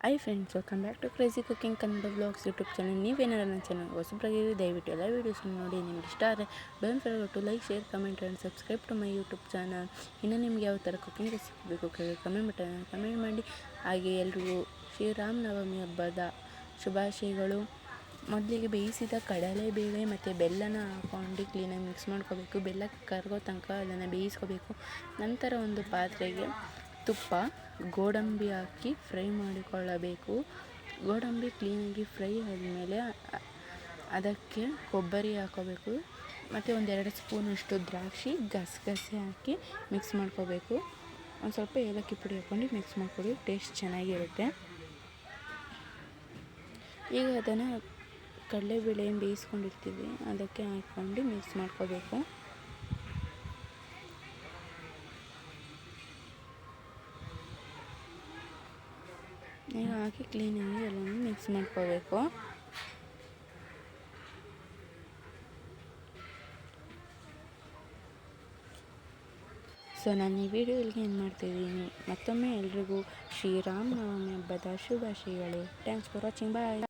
Hi friends, welcome back to crazy cooking Kannada vlogs YouTube channel. ನೀವೇನಾದ್ರು ನನ್ನ channel ಹೊಸಬ್ರಾಗಿರಿ ದಯವಿಟ್ಟು ಎಲ್ಲ ವೀಡಿಯೋಸ್ನ ನೋಡಿ. ನಿಮ್ಗೆ ಇಷ್ಟ ಆದರೆ don't forget to like, share, comment and subscribe to my YouTube channel. ಇನ್ನು ನಿಮ್ಗೆ ಯಾವ ಥರ ಕುಕಿಂಗ್ ರೆಸಿಪಿ ಬೇಕು ಕಮೆಂಟ್ ಬಟನ್ ಕಮೆಂಟ್ ಮಾಡಿ. ಹಾಗೆ ಎಲ್ರಿಗೂ ಶ್ರೀರಾಮನವಮಿ ಹಬ್ಬದ ಶುಭಾಶಯಗಳು. ಮೊದಲಿಗೆ ಬೇಯಿಸಿದ ಕಡಲೆಬೇಳೆ ಮತ್ತು ಬೆಲ್ಲನ ಹಾಕ್ಕೊಂಡು ಕ್ಲೀನಾಗಿ ಮಿಕ್ಸ್ ಮಾಡ್ಕೋಬೇಕು. ಬೆಲ್ಲ ಕರಗೋ ತನಕ ಅದನ್ನು ಬೇಯಿಸ್ಕೋಬೇಕು. ನಂತರ ಒಂದು ಪಾತ್ರೆಗೆ ತುಪ್ಪ, ಗೋಡಂಬಿ ಹಾಕಿ ಫ್ರೈ ಮಾಡಿಕೊಳ್ಳಬೇಕು. ಗೋಡಂಬಿ ಕ್ಲೀನಾಗಿ ಫ್ರೈ ಆದಮೇಲೆ ಅದಕ್ಕೆ ಕೊಬ್ಬರಿ ಹಾಕೋಬೇಕು ಮತ್ತು 1-2 ಸ್ಪೂನಷ್ಟು ದ್ರಾಕ್ಷಿ, ಗಸಗಸೆ ಹಾಕಿ ಮಿಕ್ಸ್ ಮಾಡ್ಕೋಬೇಕು. ಒಂದು ಸ್ವಲ್ಪ ಏಲಕ್ಕಿ ಪುಡಿ ಹಾಕ್ಕೊಂಡು ಮಿಕ್ಸ್ ಮಾಡ್ಕೊಳ್ಳಿ, ಟೇಸ್ಟ್ ಚೆನ್ನಾಗಿರುತ್ತೆ. ಈಗ ಅದನ್ನು ಕಡಲೆಬೇಳೆ ಬೇಯಿಸ್ಕೊಂಡಿರ್ತೀವಿ ಅದಕ್ಕೆ ಹಾಕ್ಕೊಂಡು ಮಿಕ್ಸ್ ಮಾಡ್ಕೋಬೇಕು. ಈಗ ಹಾಕಿ ಕ್ಲೀನಾಗಿ ಎಲ್ಲನೂ ಮಿಕ್ಸ್ ಮಾಡ್ಕೋಬೇಕು. ಸೊ ನಾನು ಈ ವಿಡಿಯೋ ಇಲ್ಲಿಗೆ ಏನು ಮಾಡ್ತಾಯಿದ್ದೀನಿ. ಮತ್ತೊಮ್ಮೆ ಎಲ್ರಿಗೂ ಶ್ರೀರಾಮನವಮಿ ಹಬ್ಬದ ಶುಭಾಶಯಗಳು. Thanks for watching. ಬಾಯ್.